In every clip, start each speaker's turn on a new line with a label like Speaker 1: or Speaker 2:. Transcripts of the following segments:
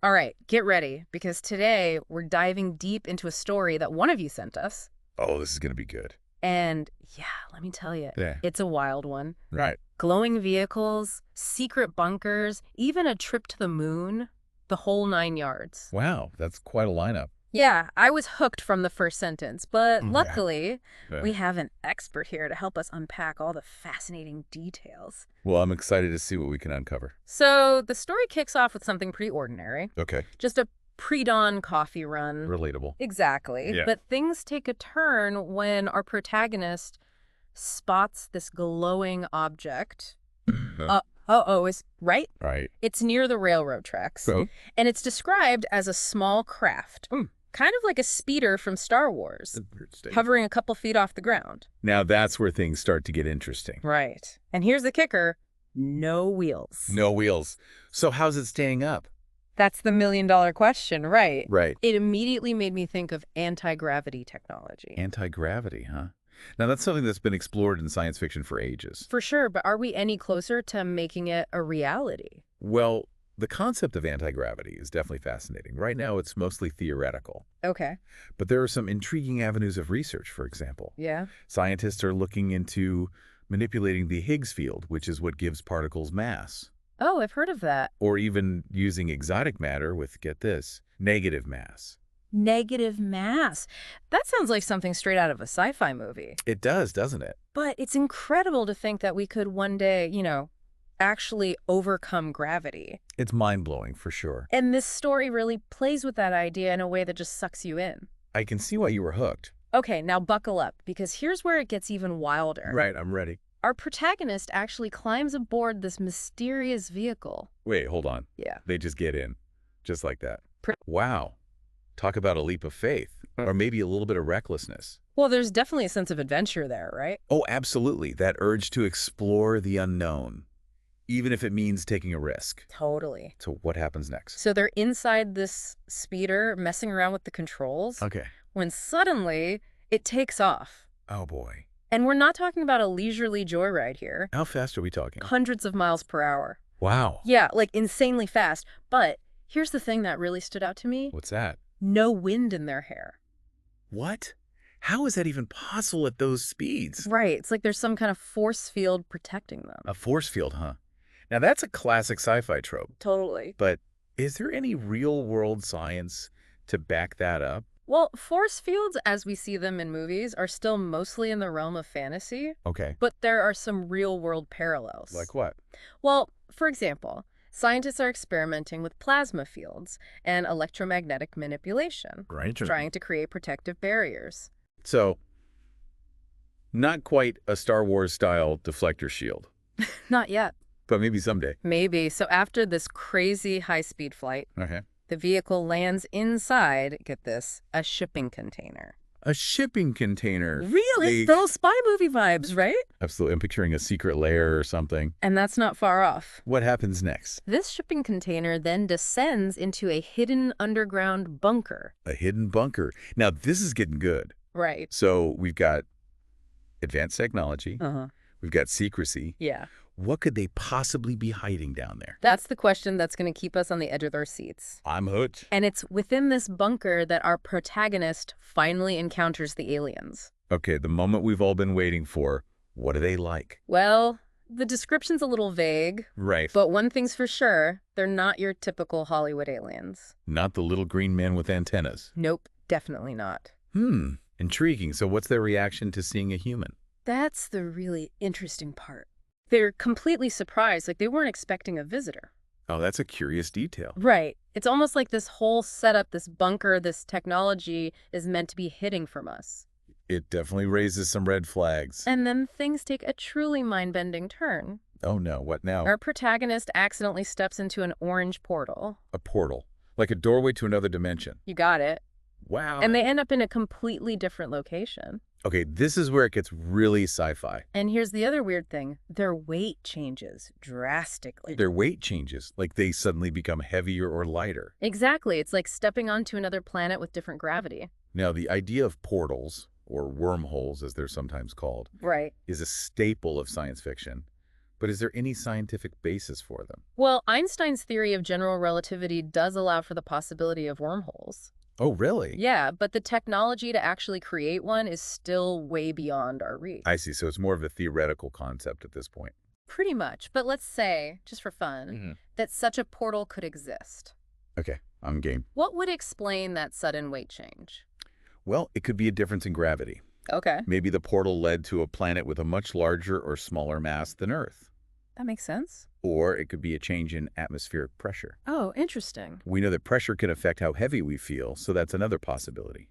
Speaker 1: All right, get ready, because today we're diving deep into a story that one of you sent us.
Speaker 2: Oh, this is going to be good.
Speaker 1: And yeah, let me tell you,
Speaker 2: Yeah.
Speaker 1: it's a wild one.
Speaker 2: Right.
Speaker 1: Glowing vehicles, secret bunkers, even a trip to the moon, the whole 9 yards.
Speaker 2: Wow, that's quite a lineup.
Speaker 1: Yeah, I was hooked from the first sentence, but
Speaker 2: Yeah.
Speaker 1: luckily,
Speaker 2: Yeah.
Speaker 1: we have an expert here to help us unpack all the fascinating details.
Speaker 2: Well, I'm excited to see what we can uncover.
Speaker 1: So, the story kicks off with something pretty ordinary.
Speaker 2: Okay.
Speaker 1: Just a pre-dawn coffee run.
Speaker 2: Relatable.
Speaker 1: Exactly.
Speaker 2: Yeah.
Speaker 1: But things take a turn when our protagonist spots this glowing object. Is right?
Speaker 2: Right.
Speaker 1: It's near the railroad tracks.
Speaker 2: So,
Speaker 1: And it's described as a small craft. Kind of like a speeder from Star Wars, hovering a couple feet off the ground.
Speaker 2: now that's where things start to get interesting.
Speaker 1: Right. And here's the kicker. No wheels.
Speaker 2: No wheels. So how's it staying up?
Speaker 1: That's the million-dollar question, right?
Speaker 2: Right.
Speaker 1: It immediately made me think of anti-gravity technology.
Speaker 2: Anti-gravity, huh? Now that's something that's been explored in science fiction for ages.
Speaker 1: For sure, but are we any closer to making it a reality?
Speaker 2: Well, the concept of anti-gravity is definitely fascinating. Right now, it's mostly theoretical.
Speaker 1: Okay.
Speaker 2: But there are some intriguing avenues of research, for example.
Speaker 1: Yeah?
Speaker 2: Scientists are looking into manipulating the Higgs field, which is what gives particles mass.
Speaker 1: Oh, I've heard of that.
Speaker 2: Or even using exotic matter with, get this, negative mass.
Speaker 1: Negative mass. That sounds like something straight out of a sci-fi movie.
Speaker 2: It does, doesn't it?
Speaker 1: But it's incredible to think that we could one day, actually overcome gravity.
Speaker 2: It's mind-blowing, for sure.
Speaker 1: And this story really plays with that idea in a way that just sucks you in.
Speaker 2: I can see why you were hooked.
Speaker 1: Okay, now buckle up, because here's where it gets even wilder.
Speaker 2: Right, I'm ready.
Speaker 1: Our protagonist actually climbs aboard this mysterious vehicle.
Speaker 2: Wait, hold on.
Speaker 1: Yeah.
Speaker 2: They just get in, just like that.
Speaker 1: Pre-
Speaker 2: Wow. Talk about a leap of faith, or maybe a little bit of recklessness.
Speaker 1: Well, there's definitely a sense of adventure there, right?
Speaker 2: Oh, absolutely. That urge to explore the unknown, even if it means taking a risk.
Speaker 1: Totally.
Speaker 2: So what happens next?
Speaker 1: So they're inside this speeder, messing around with the controls,
Speaker 2: Okay.
Speaker 1: when suddenly it takes off.
Speaker 2: Oh, boy.
Speaker 1: And we're not talking about a leisurely joyride here.
Speaker 2: How fast are we talking?
Speaker 1: Hundreds of miles per hour.
Speaker 2: Wow.
Speaker 1: Yeah, like insanely fast. But here's the thing that really stood out to me.
Speaker 2: What's that?
Speaker 1: No wind in their hair.
Speaker 2: What? How is that even possible at those speeds?
Speaker 1: Right. It's like there's some kind of force field protecting them.
Speaker 2: A force field, huh? Now, that's a classic sci-fi trope.
Speaker 1: Totally.
Speaker 2: But is there any real-world science to back that up?
Speaker 1: Well, force fields, as we see them in movies, are still mostly in the realm of fantasy.
Speaker 2: Okay.
Speaker 1: But there are some real-world parallels.
Speaker 2: Like what?
Speaker 1: Well, for example, scientists are experimenting with plasma fields and electromagnetic manipulation,
Speaker 2: Right.
Speaker 1: trying to create protective barriers.
Speaker 2: So, not quite a Star Wars-style deflector shield,
Speaker 1: Not yet.
Speaker 2: but maybe someday.
Speaker 1: Maybe. So after this crazy high-speed flight,
Speaker 2: Okay.
Speaker 1: the vehicle lands inside, get this, a shipping container.
Speaker 2: A shipping container.
Speaker 1: Really? Those spy movie vibes, right?
Speaker 2: Absolutely. I'm picturing a secret lair or something.
Speaker 1: And that's not far off.
Speaker 2: What happens next?
Speaker 1: This shipping container then descends into a hidden underground bunker.
Speaker 2: A hidden bunker. Now, this is getting good.
Speaker 1: Right.
Speaker 2: So we've got advanced technology.
Speaker 1: Uh-huh.
Speaker 2: We've got secrecy.
Speaker 1: Yeah.
Speaker 2: What could they possibly be hiding down there?
Speaker 1: That's the question that's going to keep us on the edge of our seats.
Speaker 2: I'm hooked.
Speaker 1: And it's within this bunker that our protagonist finally encounters the aliens.
Speaker 2: Okay, the moment we've all been waiting for. What are they like?
Speaker 1: Well, the description's a little vague,
Speaker 2: Right.
Speaker 1: but one thing's for sure, they're not your typical Hollywood aliens.
Speaker 2: Not the little green men with antennas.
Speaker 1: Nope, definitely not.
Speaker 2: Intriguing. So what's their reaction to seeing a human?
Speaker 1: That's the really interesting part. They're completely surprised, like they weren't expecting a visitor.
Speaker 2: Oh, that's a curious detail.
Speaker 1: Right. It's almost like this whole setup, this bunker, this technology is meant to be hidden from us.
Speaker 2: It definitely raises some red flags.
Speaker 1: And then things take a truly mind-bending turn.
Speaker 2: Oh no, what now?
Speaker 1: Our protagonist accidentally steps into an orange portal.
Speaker 2: A portal. Like a doorway to another dimension.
Speaker 1: You got it.
Speaker 2: Wow.
Speaker 1: And they end up in a completely different location.
Speaker 2: Okay, this is where it gets really sci-fi.
Speaker 1: And here's the other weird thing. Their weight changes drastically.
Speaker 2: Their weight changes, like they suddenly become heavier or lighter.
Speaker 1: Exactly. It's like stepping onto another planet with different gravity.
Speaker 2: Now, the idea of portals, or wormholes as they're sometimes called,
Speaker 1: Right.
Speaker 2: is a staple of science fiction. But is there any scientific basis for them?
Speaker 1: Well, Einstein's theory of general relativity does allow for the possibility of wormholes.
Speaker 2: Oh, really?
Speaker 1: Yeah, but the technology to actually create one is still way beyond our reach.
Speaker 2: I see. So it's more of a theoretical concept at this point.
Speaker 1: Pretty much. But let's say, just for fun, that such a portal could exist.
Speaker 2: Okay, I'm game.
Speaker 1: What would explain that sudden weight change?
Speaker 2: Well, it could be a difference in gravity.
Speaker 1: Okay.
Speaker 2: Maybe the portal led to a planet with a much larger or smaller mass than Earth.
Speaker 1: That makes sense.
Speaker 2: Or it could be a change in atmospheric pressure.
Speaker 1: Oh, interesting.
Speaker 2: We know that pressure can affect how heavy we feel, so that's another possibility.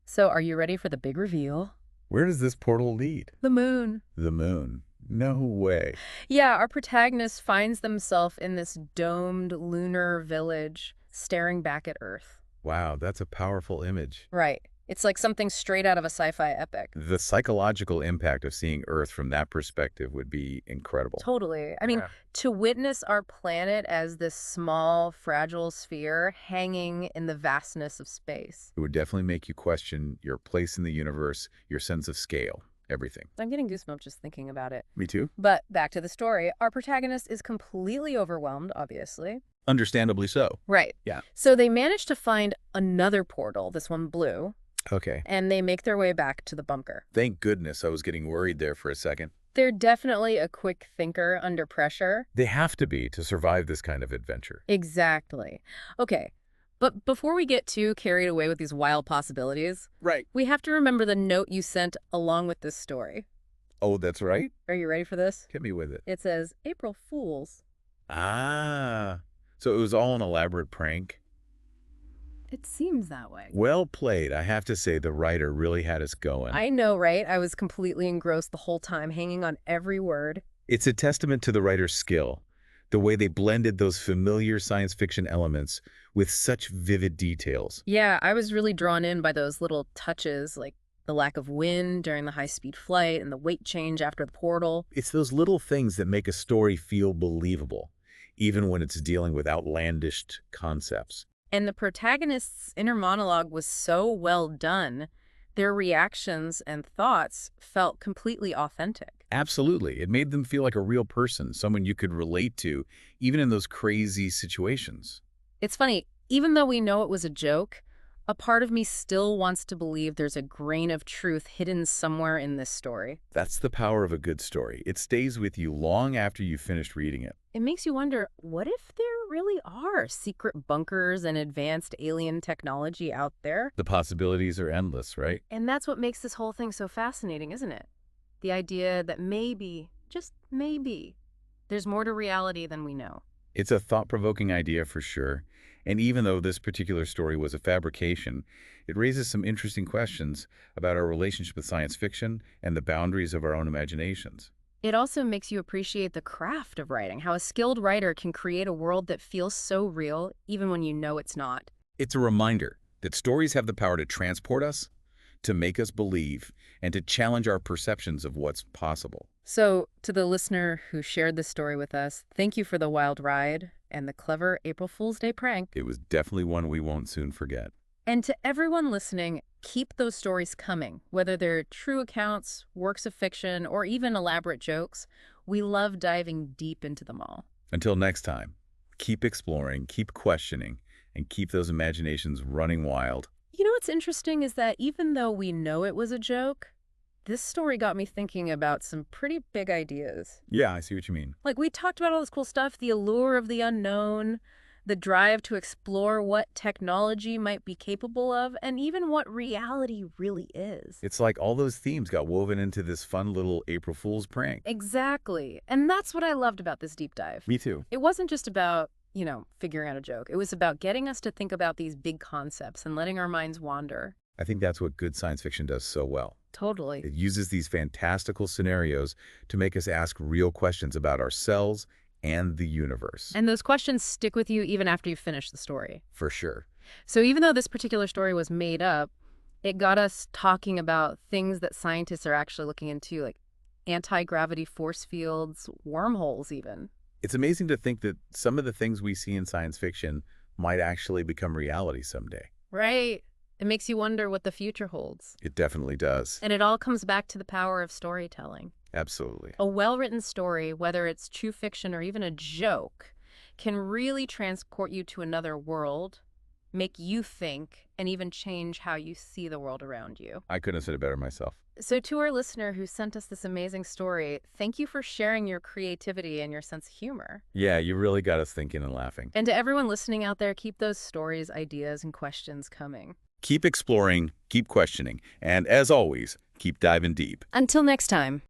Speaker 1: So are you ready for the big reveal?
Speaker 2: Where does this portal lead?
Speaker 1: The moon.
Speaker 2: The moon. No way.
Speaker 1: Yeah, our protagonist finds themselves in this domed lunar village staring back at Earth.
Speaker 2: Wow, that's a powerful image.
Speaker 1: Right. It's like something straight out of a sci-fi epic.
Speaker 2: The psychological impact of seeing Earth from that perspective would be incredible.
Speaker 1: Totally. I mean, to witness our planet as this small, fragile sphere hanging in the vastness of space.
Speaker 2: It would definitely make you question your place in the universe, your sense of scale, everything.
Speaker 1: I'm getting goosebumps just thinking about it.
Speaker 2: Me too.
Speaker 1: But back to the story. Our protagonist is completely overwhelmed, obviously.
Speaker 2: Understandably so.
Speaker 1: Right.
Speaker 2: Yeah.
Speaker 1: So they manage to find another portal, this one blue,
Speaker 2: Okay.
Speaker 1: and they make their way back to the bunker.
Speaker 2: Thank goodness. I was getting worried there for a second.
Speaker 1: They're definitely a quick thinker under pressure.
Speaker 2: They have to be to survive this kind of adventure.
Speaker 1: Exactly. Okay, but before we get too carried away with these wild possibilities,
Speaker 2: Right.
Speaker 1: we have to remember the note you sent along with this story.
Speaker 2: Oh, that's right?
Speaker 1: Are you ready for this?
Speaker 2: Hit me with it.
Speaker 1: It says, April Fools.
Speaker 2: Ah. So it was all an elaborate prank?
Speaker 1: It seems that way.
Speaker 2: Well played. I have to say the writer really had us going.
Speaker 1: I know, right? I was completely engrossed the whole time, hanging on every word.
Speaker 2: It's a testament to the writer's skill, the way they blended those familiar science fiction elements with such vivid details.
Speaker 1: Yeah, I was really drawn in by those little touches, like the lack of wind during the high-speed flight and the weight change after the portal.
Speaker 2: It's those little things that make a story feel believable, even when it's dealing with outlandish concepts.
Speaker 1: And the protagonist's inner monologue was so well done, their reactions and thoughts felt completely authentic.
Speaker 2: Absolutely. It made them feel like a real person, someone you could relate to, even in those crazy situations.
Speaker 1: It's funny, even though we know it was a joke, a part of me still wants to believe there's a grain of truth hidden somewhere in this story.
Speaker 2: That's the power of a good story. It stays with you long after you've finished reading it.
Speaker 1: It makes you wonder, what if there really are secret bunkers and advanced alien technology out there?
Speaker 2: The possibilities are endless, right?
Speaker 1: And that's what makes this whole thing so fascinating, isn't it? The idea that maybe, just maybe, there's more to reality than we know.
Speaker 2: It's a thought-provoking idea for sure. And even though this particular story was a fabrication, it raises some interesting questions about our relationship with science fiction and the boundaries of our own imaginations.
Speaker 1: It also makes you appreciate the craft of writing, how a skilled writer can create a world that feels so real, even when you know it's not.
Speaker 2: It's a reminder that stories have the power to transport us, to make us believe, and to challenge our perceptions of what's possible.
Speaker 1: So, to the listener who shared this story with us, thank you for the wild ride and the clever April Fool's Day prank.
Speaker 2: It was definitely one we won't soon forget.
Speaker 1: And to everyone listening, keep those stories coming, whether they're true accounts, works of fiction, or even elaborate jokes. We love diving deep into them all.
Speaker 2: Until next time, keep exploring, keep questioning, and keep those imaginations running wild.
Speaker 1: You know what's interesting is that even though we know it was a joke, this story got me thinking about some pretty big ideas.
Speaker 2: Yeah, I see what you mean.
Speaker 1: Like, we talked about all this cool stuff, the allure of the unknown, the drive to explore what technology might be capable of, and even what reality really is.
Speaker 2: It's like all those themes got woven into this fun little April Fool's prank.
Speaker 1: Exactly. And that's what I loved about this deep dive.
Speaker 2: Me too.
Speaker 1: It wasn't just about, figuring out a joke. It was about getting us to think about these big concepts and letting our minds wander.
Speaker 2: I think that's what good science fiction does so well.
Speaker 1: Totally.
Speaker 2: It uses these fantastical scenarios to make us ask real questions about ourselves and the universe.
Speaker 1: And those questions stick with you even after you finish the story.
Speaker 2: For sure.
Speaker 1: So even though this particular story was made up, it got us talking about things that scientists are actually looking into, like anti-gravity force fields, wormholes even.
Speaker 2: It's amazing to think that some of the things we see in science fiction might actually become reality someday.
Speaker 1: Right. It makes you wonder what the future holds.
Speaker 2: It definitely does.
Speaker 1: And it all comes back to the power of storytelling.
Speaker 2: Absolutely.
Speaker 1: A well-written story, whether it's true fiction or even a joke, can really transport you to another world, make you think, and even change how you see the world around you.
Speaker 2: I couldn't have said it better myself.
Speaker 1: So to our listener who sent us this amazing story, thank you for sharing your creativity and your sense of humor.
Speaker 2: Yeah, you really got us thinking and laughing.
Speaker 1: And to everyone listening out there, keep those stories, ideas, and questions coming.
Speaker 2: Keep exploring, keep questioning, and as always, keep diving deep.
Speaker 1: Until next time.